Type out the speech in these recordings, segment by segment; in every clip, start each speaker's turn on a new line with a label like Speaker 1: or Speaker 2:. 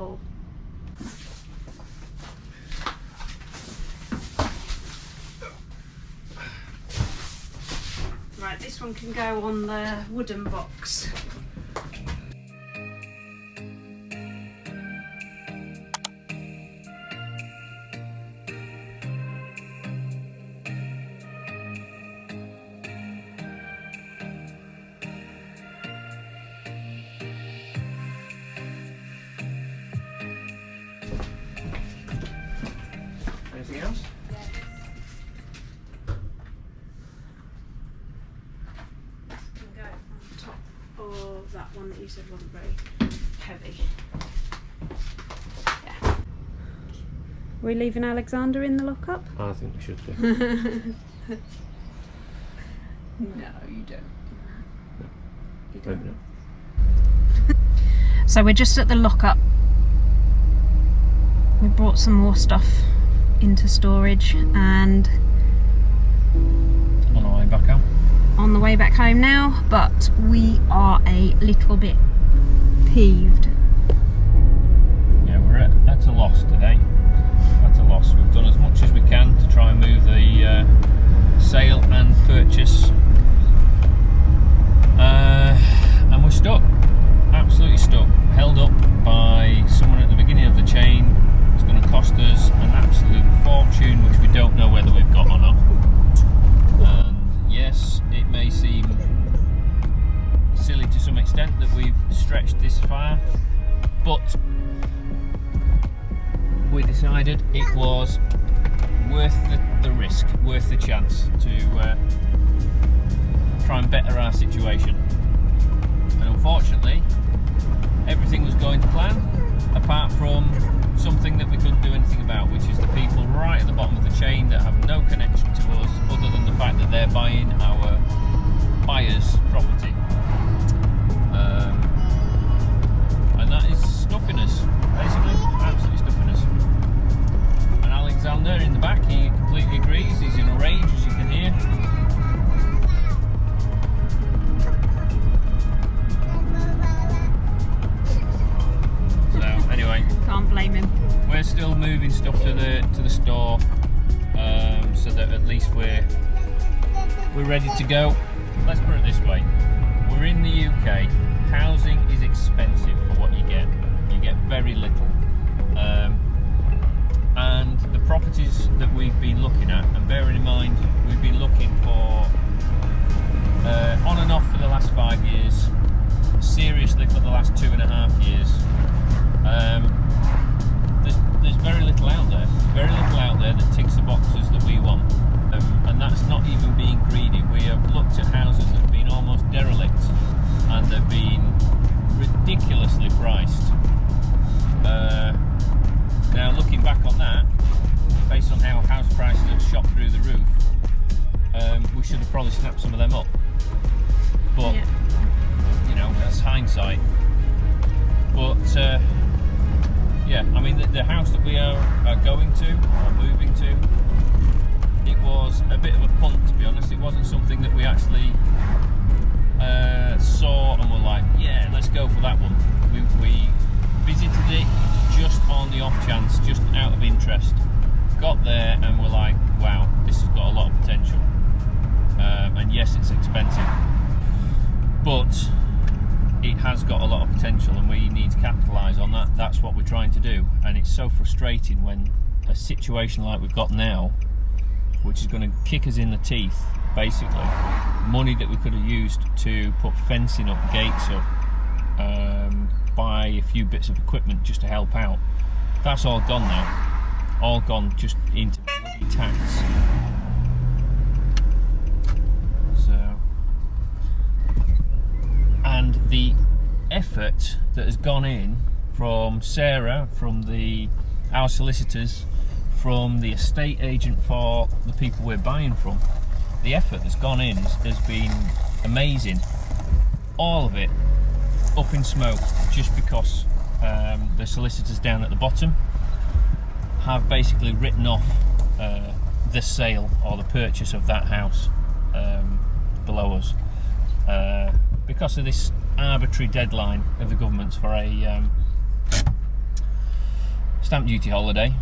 Speaker 1: full. Right, this one can go on the wooden box.
Speaker 2: Anything else?
Speaker 1: Of that one that you said wasn't very heavy. Yeah. Are we leaving Alexander in the lockup?
Speaker 2: I think we should do.
Speaker 1: No, you don't. You
Speaker 2: Maybe
Speaker 1: don't.
Speaker 2: not.
Speaker 1: So we're just at the lockup. We brought some more stuff into storage and
Speaker 2: On our way back home.
Speaker 1: on the way back home now, but we are a little bit peeved.
Speaker 2: Yeah, we're at a loss today. At a loss. We've done as much as we can to try and move the sale and purchase, and we're stuck. Absolutely stuck. Held up by someone at the beginning of the chain. It's going to cost us an absolute fortune, which we don't know whether we've got or not. And yes, it may seem silly to some extent that we've stretched this far, but we decided it was worth the risk, worth the chance to try and better our situation. And unfortunately, everything was going to plan, apart from something that we couldn't do anything about, which is the people right at the bottom of the chain that have no connection to us other than the fact that they're buying our buyer's property. And that is stuffing us, basically, absolutely stuffing us. And Alexander in the back, he completely agrees. He's in a rage, as you can hear. So anyway,
Speaker 1: Can't blame him.
Speaker 2: we're still moving stuff to the store, so that at least we're ready to go. Let's put it this way: we're in the UK. Housing is expensive for what you get. You get very little, and the properties that we've been looking at, and bearing in mind we've been looking for on and off for the last 5 years, seriously for the last 2.5 years. There's very little out there. Very little out there that ticks the boxes that we want, and that's not even being greedy. We have looked at houses that have been almost derelict, and they've been ridiculously priced. Now, looking back on that, based on how house prices have shot through the roof, we should have probably snapped some of them up. But
Speaker 1: Yeah.
Speaker 2: you know, that's hindsight. But yeah, I mean, the house that we are going to, or moving to, it was a bit of a punt, to be honest. It wasn't something that we actually saw and were like, yeah, let's go for that one. We visited it just on the off chance, just out of interest. Got there and we're like, wow, this has got a lot of potential. And yes, it's expensive, but it has got a lot of potential, and we need to capitalise on that. That's what we're trying to do. And it's so frustrating when a situation like we've got now, which is going to kick us in the teeth, basically, money that we could have used to put fencing up, gates up, buy a few bits of equipment just to help out, that's all gone now. All gone just into bloody tax. So, and the effort that has gone in from Sarah, from our solicitors, from the estate agent for the people we're buying from, the effort that's gone in has been amazing. All of it up in smoke, just because the solicitors down at the bottom have basically written off the sale or the purchase of that house below us, because of this arbitrary deadline of the government for stamp duty holiday,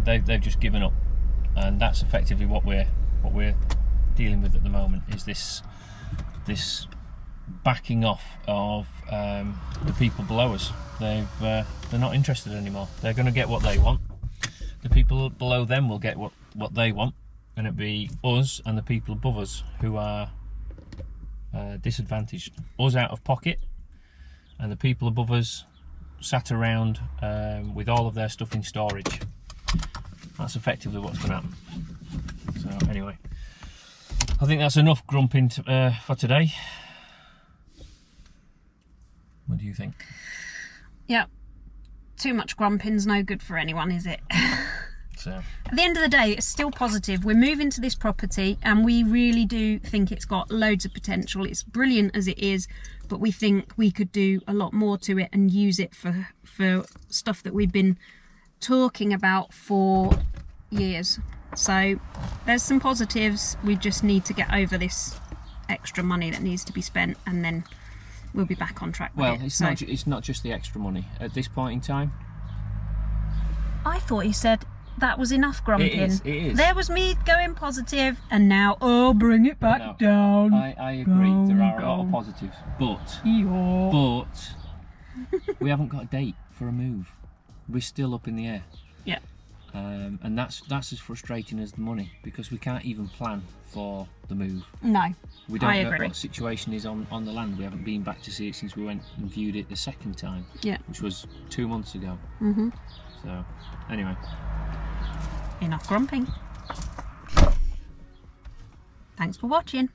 Speaker 2: they've just given up, and that's effectively what we're dealing with at the moment. Is this backing off of the people below us? They're not interested anymore. They're going to get what they want. The people below them will get what they want, and it'll be us and the people above us who are disadvantaged. Us out of pocket, and the people above us sat around with all of their stuff in storage. That's effectively what's going to happen. So anyway, I think that's enough grumping for today. What do you think?
Speaker 1: Yeah, too much grumping's no good for anyone, is it?
Speaker 2: So
Speaker 1: at the end of the day, it's still positive. We're moving to this property and we really do think it's got loads of potential. It's brilliant as it is, but we think we could do a lot more to it and use it for stuff that we've been talking about for years. So there's some positives. We just need to get over this extra money that needs to be spent, and then we'll be back on track with it.
Speaker 2: Well, it's not just the extra money at this point in time.
Speaker 1: I thought you said that was enough grumping.
Speaker 2: It is.
Speaker 1: There was me going positive, and now, oh, bring it back down.
Speaker 2: I agree. There are a lot of positives, but we haven't got a date for a move. We're still up in the air.
Speaker 1: Yeah.
Speaker 2: And that's as frustrating as the money, because we can't even plan for the move.
Speaker 1: No,
Speaker 2: we don't know what the situation is on the land. We haven't been back to see it since we went and viewed it the second time.
Speaker 1: Yeah.
Speaker 2: Which was 2 months ago.
Speaker 1: Mhm.
Speaker 2: So, anyway.
Speaker 1: Enough grumping. Thanks for watching.